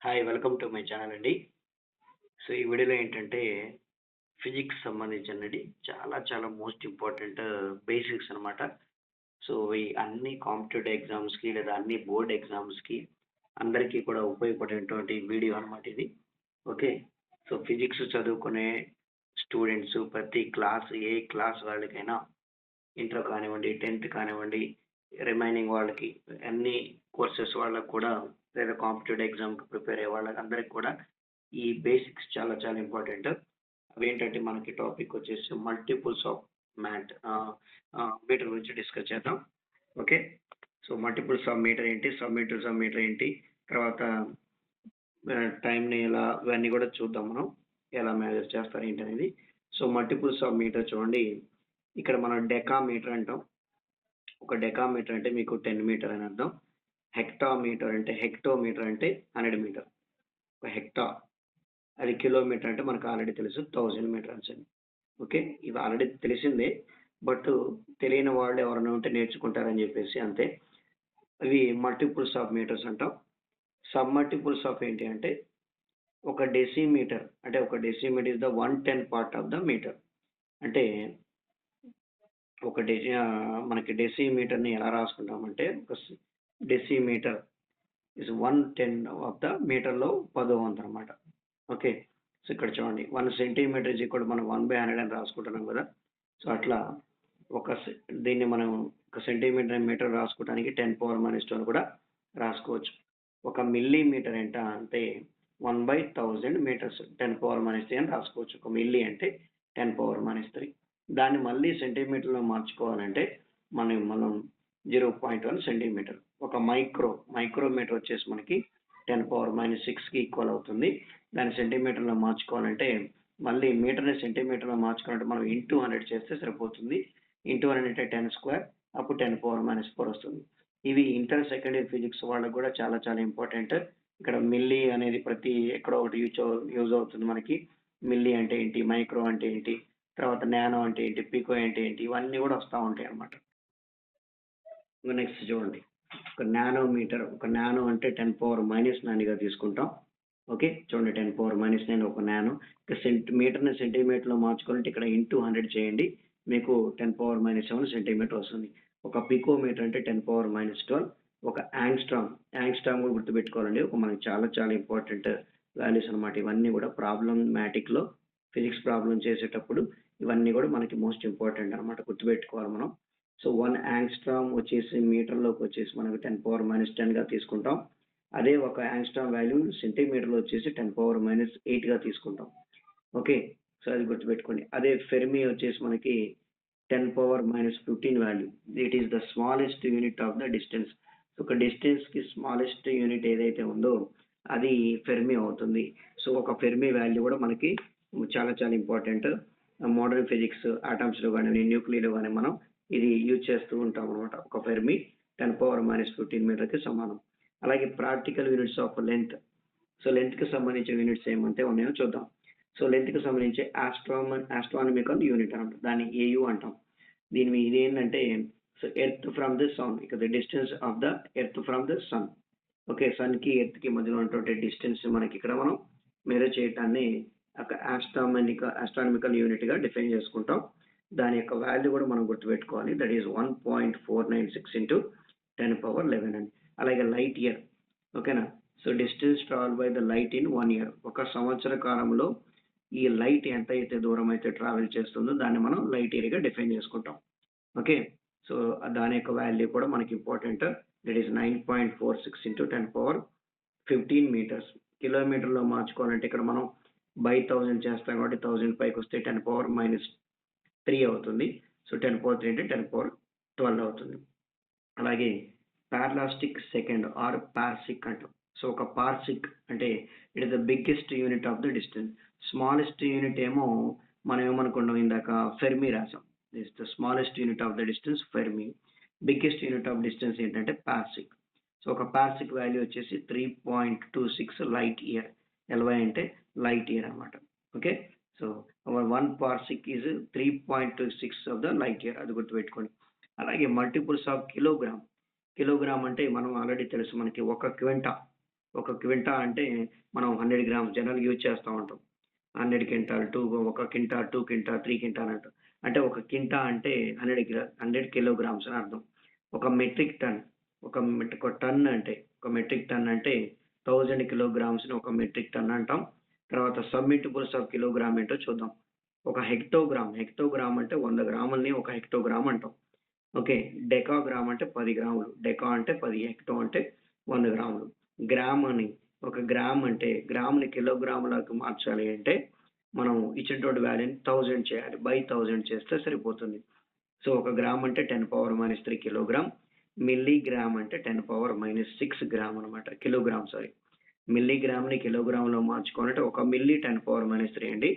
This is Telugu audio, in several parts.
Hi! Welcome to my channel అండి. సో, ఈ వీడియోలో ఏంటంటే, ఫిజిక్స్ సంబంధించినది చాలా మోస్ట్ ఇంపార్టెంట్ బేసిక్స్ అనమాట. సో, ఈ అన్ని కాంపిటేటివ్ ఎగ్జామ్స్‌కి లేదా అన్ని బోర్డ్ ఎగ్జామ్స్‌కి అందరికీ కూడా ఉపయోగపడేటువంటి వీడియో అనమాట ఇది. ఓకే. సో, ఫిజిక్స్ చదువుకునే స్టూడెంట్స్ ప్రతి ఏ క్లాస్ వాళ్ళకైనా ఇంటర్ కానివ్వండి, 10థ్ కానివ్వండి, రిమైనింగ్ వాళ్ళకి అన్ని కోర్సెస్ వాళ్ళకి కూడా లేదా కాంపిటేటివ్ ఎగ్జామ్‌కి ప్రిపేర్ అయ్యే వాళ్ళకందరికి కూడా ఈ బేసిక్స్ చాలా ఇంపార్టెంట్. అవేంటంటే మనకి టాపిక్ వచ్చేసి మల్టిపుల్స్ ఆఫ్ మీటర్ గురించి డిస్కస్ చేద్దాం. Okay. So, multiples of meter ఏంటి? సబ్‌మీటర్స్ ఆఫ్ మీటర్ ఏంటి? తర్వాత టైమ్‌ని ఎలా ఇవన్నీ కూడా చూద్దాం మనం. ఎలా మెజర్ చేస్తారు ఏంటనేది. సో, మల్టిపుల్స్ ఆఫ్ మీటర్ చూడండి. ఇక్కడ మనం డెకామీటర్ అంటాం. ఒక డెకామీటర్ అంటే మీకు 10 మీటర్ అని అర్థం. హెక్టోమీటర్ అంటే 100 మీటర్. ఒక హెక్టా అది కిలోమీటర్ అంటే మనకు ఆల్రెడీ తెలుసు 1000 మీటర్స్ అని. ఓకే. ఇది ఆల్రెడీ తెలిసిందే. బట్ తెలియని వాళ్ళు ఎవరైనా ఉంటే నేర్చుకుంటారని చెప్పేసి అంతే. ఇవి మల్టిపుల్స్ ఆఫ్ మీటర్స్ అంటాం. సబ్‌మల్టిపుల్స్ ఆఫ్ ఏంటి అంటే ఒక డెసిమీటర్ అంటే ఒక decimeter is the 1/10 part of the meter. అంటే మనకి డెసిమీటర్‌ని ఎలా రాసుకుంటామంటే డెసిమీటర్ ఇస్ 1/10 ఆఫ్ ద మీటర్‌లో పదో వంతనమాట. ఓకే. సో, ఇక్కడ చూడండి 1 సెంటీమీటర్ ఈజ్ ఈక్వల్ మనం 1/100 అని రాసుకుంటున్నాం కదా! సో, అట్లా ఒక సె దీన్ని మనం ఒక సెంటీమీటర్, మీటర్ రాసుకోవడానికి 10⁻² అని కూడా రాసుకోవచ్చు. ఒక మిల్లీమీటర్ ఎంత అంటే 1/1000 మీటర్స్ 10⁻³ అని రాసుకోవచ్చు. ఒక మిల్లీ అంటే 10⁻³ దాన్ని మళ్ళీ సెంటీమీటర్‌లో మార్చుకోవాలంటే మనం 0.1 సెంటీమీటర్. ఒక మైక్రోమీటర్ వచ్చేసి మనకి 10⁻�6కి ఈక్వల్ అవుతుంది. దాన్ని సెంటీమీటర్‌లో మార్చుకోవాలంటే మళ్ళీ మీటర్‌ని సెంటీమీటర్‌లో మార్చుకోవాలంటే మనం ఇంటూ 100 చేస్తే సరిపోతుంది. ఇంటూ 100 అంటే 10 స్క్వేర్ అప్పుడు 10⁻⁴ వస్తుంది. ఇవి ఇంటర్ సెకండరీ ఫిజిక్స్ వాళ్ళకి కూడా చాలా ఇంపార్టెంట్. ఇక్కడ మిల్లీ అనేది ప్రతి ఎక్కడో ఒకటి యూజ్ అవుతుంది మనకి. మిల్లీ అంటే ఏంటి? మైక్రో అంటే ఏంటి? తర్వాత నానో అంటే ఏంటి? పికో అంటే ఏంటి? ఇవన్నీ కూడా వస్తా ఉంటాయన్నమాట. నెక్స్ట్ చూడండి. ఒక నానో అంటే 10⁻⁹గా తీసుకుంటాం. ఓకే. చూడండి 10⁻⁹ ఒక నానో. ఇక మీటర్‌ని సెంటీమీటర్‌లో మార్చుకోవాలంటే ఇక్కడ ఇంటూ 100 చేయండి. మీకు 10⁻⁷ సెంటీమీటర్ వస్తుంది. ఒక పికోమీటర్ అంటే 10⁻12. ఒక యాంగ్స్ట్రామ్ కూడా గుర్తుపెట్టుకోవాలండి. మనకి చాలా ఇంపార్టెంట్ వాల్యూస్ అన్నమాట. ఇవన్నీ కూడా మ్యాటిక్‌లో ఫిజిక్స్ ప్రాబ్లమ్ చేసేటప్పుడు ఇవన్నీ కూడా మనకి మోస్ట్ ఇంపార్టెంట్ అన్నమాట. గుర్తుపెట్టుకోవాలి మనం. సో, 1 యాంగ్స్ట్రామ్ వచ్చేసి మీటర్‌లోకి వచ్చేసి మనకు 10⁻⁻10గా తీసుకుంటాం. అదే ఒక యాంగ్స్ట్రామ్ వాల్యూ సెంటీమీటర్‌లో వచ్చేసి 10⁻−8గా తీసుకుంటాం. ఓకే. సో, అది గుర్తుపెట్టుకోండి. అదే ఫెర్మి వచ్చేసి మనకి 10⁻−15 value. It is the smallest unit of the distance. ఒక డిస్టెన్స్‌కి స్మాలెస్ట్ యూనిట్ ఏదైతే ఉందో అది ఫెర్మి అవుతుంది. సో, ఒక ఫెర్మి వాల్యూ కూడా మనకి చాలా ఇంపార్టెంట్. మోడర్న్ ఫిజిక్స్ ఆటమ్స్‌లో గాని, న్యూక్లియర్‌లో గాని మనం ఇది యూజ్ చేస్తూ ఉంటాం అన్నమాట. ఒక ఫెర్మి 10⁻−15 మీటర్‌కి సమానం. అలాగే practical units of length. So, లెంగ్త్‌కి సంబంధించిన యూనిట్స్ ఏమంటే ఉన్నాయో చూద్దాం. సో, లెంగ్త్‌కి సంబంధించి ఆస్ట్రానమికల్ యూనిట్ అంటాం. దాన్ని ఏయు అంటాం. ఇదేంటంటే so, earth from the sun. ఇక the distance of the earth from the sun. Okay. సన్‌కి, ఎర్త్‌కి మధ్యలో ఉన్నటువంటి డిస్టెన్స్ మనకి ఇక్కడ మనం మెజర్ చేయటాన్ని ఒక ఆస్ట్రానమికల్ యూనిట్‌గా డిఫైన్ చేసుకుంటాం. దాని యొక్క వాల్యూ కూడా మనం గుర్తుపెట్టుకోవాలి. దట్ ఈస్ 1.496 ఇంటూ 10⁻11 అని. అలాగే లైట్ ఇయర్. ఓకేనా. So, distance travel by the light in 1 year. ఒక సంవత్సర కాలంలో ఈ లైట్ ఎంతైతే దూరం అయితే ట్రావెల్ చేస్తుందో దాన్ని మనం లైట్ ఇయర్‌గా డిఫైన్ చేసుకుంటాం. ఓకే. సో, దాని యొక్క వాల్యూ కూడా మనకి important. That is 9.46 into 10⁻15 metres. కిలోమీటర్‌లో మార్చుకోవాలంటే ఇక్కడ మనం బై 1000 చేస్తాం కాబట్టి 1000 పైకొస్తే 10⁻−3 అవుతుంది. సో, 10⁻3 అంటే 10⁻12 అవుతుంది. అలాగే పారాలాస్టిక్ సెకండ్ ఆర్ పార్సిక్ అంటాం. సో, ఒక పార్సిక్ అంటే it is the biggest unit of the distance. Smallest unit ఏమో మనం ఏమనుకున్నాం ఇందాక ఫెర్మి రాసాం. This the smallest unit of the distance fermi. Biggest unit of distance ఏంటంటే పార్సిక్. సో, ఒక పార్సిక్ వాల్యూ వచ్చేసి 3.26 లైట్ ఇయర్. ఎల్‌వై అంటే లైట్ ఇయర్ అన్నమాట. Okay. So, 1 parsec is 3.26 of the light year. అది గుర్తుపెట్టుకోండి. అలాగే మల్టిపుల్స్ ఆఫ్ కిలోగ్రామ్. కిలోగ్రామ్ అంటే మనం ఆల్రెడీ తెలుసు మనకి 1 క్వింటా. ఒక క్వింటా అంటే మనం 100 గ్రామ్స్ జనరల్‌గా యూజ్ చేస్తా ఉంటాం. 100 క్వింటాల్, 1 క్వింటా, 2 క్వింటా, 3 క్వింటా అన్నట్టు. అంటే ఒక క్వింటా అంటే 100 కిలోగ్రామ్స్ అని అర్థం. ఒక మెట్రిక్ టన్ ఒక టన్ అంటే ఒక మెట్రిక్ టన్ అంటే 1000 కిలోగ్రామ్స్‌ని ఒక మెట్రిక్ టన్ అంటాం. తర్వాత సబ్‌మిటిబుల్స్ ఆఫ్ కిలోగ్రామ్ ఏంటో చూద్దాం. ఒక హెక్టోగ్రామ్ అంటే 100 గ్రాములని ఒక హెక్టోగ్రామ్ అంటాం. ఓకే. డెకాగ్రామ్ అంటే 10 గ్రాములు. డెకా అంటే 10, హెక్టో అంటే 100 గ్రాములు. గ్రామ్ అని ఒక గ్రామ్ అంటే గ్రామ్‌ని కిలోగ్రాములకు మార్చాలి అంటే మనం ఇచ్చినటువంటి వాల్యూని 1000 చేయాలి. బై 1000 చేస్తే సరిపోతుంది. సో, ఒక గ్రామ్ అంటే 10⁻³ కిలోగ్రామ్. మిల్లీగ్రామ్ అంటే 10⁻⁶ గ్రామ్ అనమాట. Kilogram sorry. మిల్లీగ్రామ్‌ని కిలోగ్రామ్‌లో మార్చుకోవాలంటే ఒక మిల్లీ 10⁻³ అండి.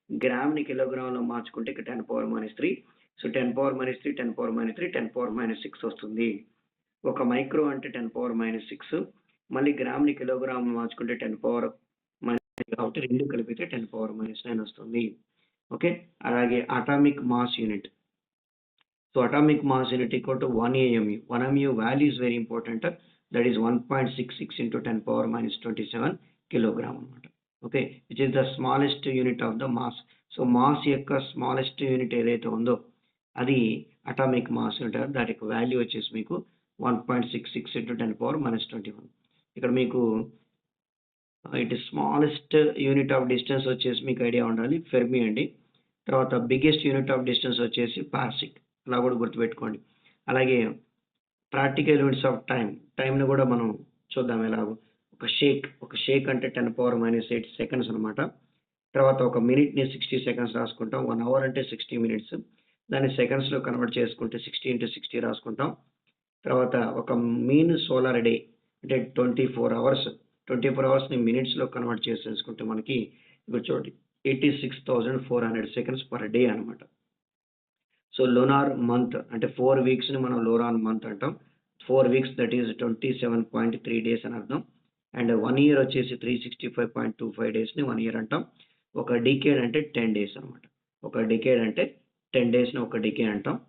గ్రామ్‌ని కిలోగ్రామ్‌లో మార్చుకుంటే ఇక్కడ 10⁻³ సో, 10⁻³ 10⁻³ 10⁻6 వస్తుంది. ఒక మైక్రో అంటే 10⁻6 మళ్ళీ గ్రామ్‌ని కిలోగ్రామ్‌లో మార్చుకుంటే 10⁻³ కాబట్టి 2 కలిపితే 10⁻9 వస్తుంది. ఓకే. అలాగే atomic mass unit. So, atomic mass unit equal to 1 AMU. 1 AMU value is very important. That is 1.66 into 10⁻27 kilogram అన్నమాట. Okay. Which is the smallest unit of the mass. So, mass యొక్క స్మాలెస్ట్ యూనిట్ ఏదైతే ఉందో అది అటామిక్ మాస్ యూనిట్. దాని యొక్క వాల్యూ వచ్చేసి మీకు 1.66 into 10⁻21. ఇక్కడ మీకు it smallest unit of distance వచ్చేసి మీకు ఐడియా ఉండాలి ఫెర్మి అండి. తర్వాత బిగ్గెస్ట్ యూనిట్ ఆఫ్ డిస్టెన్స్ వచ్చేసి పార్సిక్. అలా కూడా గుర్తుపెట్టుకోండి. అలాగే ప్రాక్టికల్ యూనిట్స్ ఆఫ్ టైంని కూడా మనం చూద్దాం ఎలాగో. ఒక షేక్ అంటే 10⁻8 సెకండ్స్ అనమాట. తర్వాత ఒక మినిట్‌ని 60 సెకండ్స్ రాసుకుంటాం. 1 అవర్ అంటే 60 మినిట్స్. దాన్ని సెకండ్స్‌లో కన్వర్ట్ చేసుకుంటే 60 into 60 రాసుకుంటాం. తర్వాత ఒక మీన్ సోలార్ డే అంటే 24 అవర్స్. 24 అవర్స్‌ని మినిట్స్‌లో కన్వర్ట్ చేసేసుకుంటే మనకి ఇప్పుడు చూడండి 86,400 సెకండ్స్ పర్ డే అనమాట. సో, లునార్ మంత్ అంటే 4 వీక్స్‌ని మనం లూనార్ మంత్ అంటాం. 4 వీక్స్ దట్ ఈస్ 27.3 డేస్ అని అర్థం. అండ్ 1 ఇయర్ వచ్చేసి 365.25 డేస్‌ని 1 ఇయర్ అంటాం. ఒక డికేడ్ అంటే 10 డేస్ అనమాట. ఒక డికేడ్ అంటే 10 డేస్‌ని ఒక డికేడ్ అంటాం.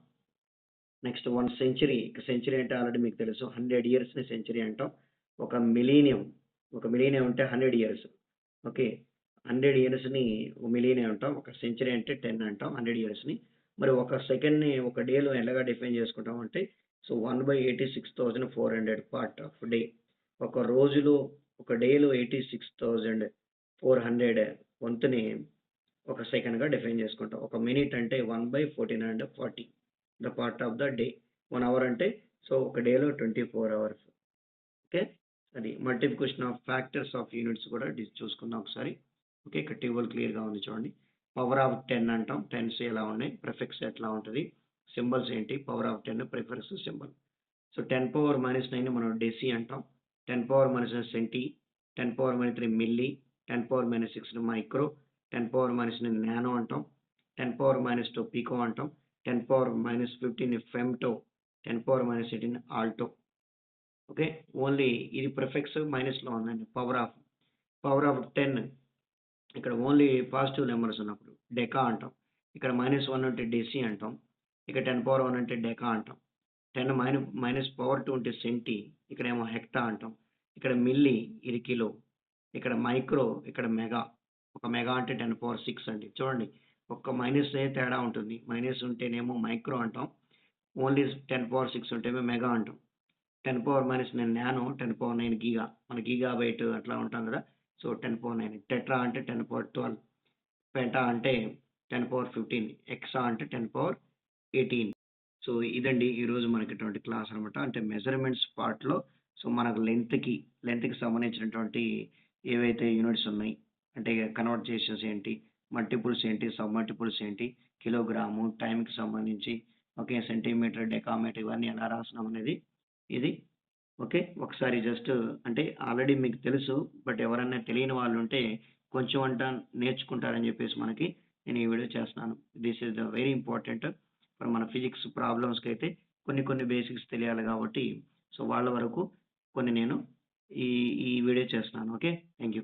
Next 1 century. సెంచరీ అంటే ఆల్రెడీ మీకు తెలుసు. 100 ఇయర్స్‌ని సెంచరీ అంటాం. ఒక మిలీనియం అంటే 100 ఇయర్స్. ఓకే. 100 ఇయర్స్‌ని మిలీనియం అంటాం. ఒక సెంచరీ అంటే 10 అంటాం 100 ఇయర్స్‌ని. మరి ఒక సెకండ్‌ని ఒక డేలో ఎలాగా డిఫైన్ చేసుకుంటాం అంటే సో, 1/86,400 పార్ట్ ఆఫ్ డే. ఒక రోజులో ఒక డేలో 86,400 వంతుని ఒక సెకండ్‌గా డిఫైన్ చేసుకుంటాం. ఒక మినిట్ అంటే 1/1440 the part of the day. 1 hour అంటే సో, ఒక డేలో 24 అవర్స్. ఓకే. అది multiplication of factors of units కూడా చూసుకుందాం ఒకసారి. ఓకే. ఇక్కడ టేబుల్ క్లియర్‌గా ఉంది చూడండి. పవర్ ఆఫ్ 10 అంటాం. 10s ఎలా ఉన్నాయి? ప్రిఫిక్స్ ఎట్లా ఉంటది? సింబల్స్ ఏంటి? Power of 10 prefix symbol. So, 10⁻⁹ మనం డెసి అంటాం. 10⁻⁻9 సెంటి, 10⁻³ మిల్లీ, 10⁻⁻6 మైక్రో, 10⁻⁻9 నానో అంటాం. 10⁻⁻2 పికో అంటాం. 10⁻⁻15 ఫెమ్టో, 10⁻⁻18 ఆల్టో. ఓకే. ఓన్లీ ఇది ప్రిఫిక్స్ మైనస్‌లో ఉందండి. పవర్ ఆఫ్ 10 ఇక్కడ ఓన్లీ పాజిటివ్ నెంబర్స్ ఉన్నప్పుడు డెకా అంటాం. ఇక్కడ -1 ఉంటే డెసి అంటాం. ఇక్కడ 10⁻1 అంటే డెకా అంటాం. 10 మైనస్ పవర్ 2 ఉంటే సెంటి. ఇక్కడేమో హెక్టా అంటాం. ఇక్కడ మిల్లీ ఇది కిలో. ఇక్కడ మైక్రో, ఇక్కడ మెగా. ఒక మెగా అంటే 10⁻6 అండి. చూడండి ఒక్క మైనసే తేడా ఉంటుంది. మైనస్ ఉంటేనేమో మైక్రో అంటాం. ఓన్లీ 10⁻6 ఉంటేమో మెగా అంటాం. 10⁻⁻9 నానో, 10⁻9 గిగా. మన గిగాబైట్ అట్లా ఉంటాం కదా! సో, 10⁻9 టెట్రా అంటే 10⁻12 పెటా అంటే 10⁻15 ఎక్సా అంటే 10⁻18. సో, ఇదండి ఈరోజు మనకిటువంటి క్లాస్ అనమాట. అంటే మెజర్‌మెంట్స్ పార్ట్‌లో సో, మనకు లెంగ్త్‌కి సంబంధించినటువంటి ఏవైతే యూనిట్స్ ఉన్నాయి. అంటే కన్వర్జేషన్స్ ఏంటి? మల్టిపుల్స్ ఏంటి? సబ్ మల్టిపుల్స్ ఏంటి? కిలోగ్రాము, టైమ్‌కి సంబంధించి ఓకే. సెంటీమీటర్, డెకామీటర్ ఇవన్నీ ఎలా రాస్తున్నాం అనేది ఇది. ఓకే. ఒకసారి జస్ట్ అంటే ఆల్రెడీ మీకు తెలుసు. బట్ ఎవరైనా తెలియని వాళ్ళుంటే కొంచెం నేర్చుకుంటారని చెప్పేసి మనకి నేను ఈ వీడియో చేస్తున్నాను. This is the very important for మన ఫిజిక్స్ ప్రాబ్లమ్స్‌కైతే కొన్ని బేసిక్స్ తెలియాలి కాబట్టి సో, వాళ్ళ వరకు కొన్ని నేను ఈ వీడియో చేస్తున్నాను. ఓకే. Thank you.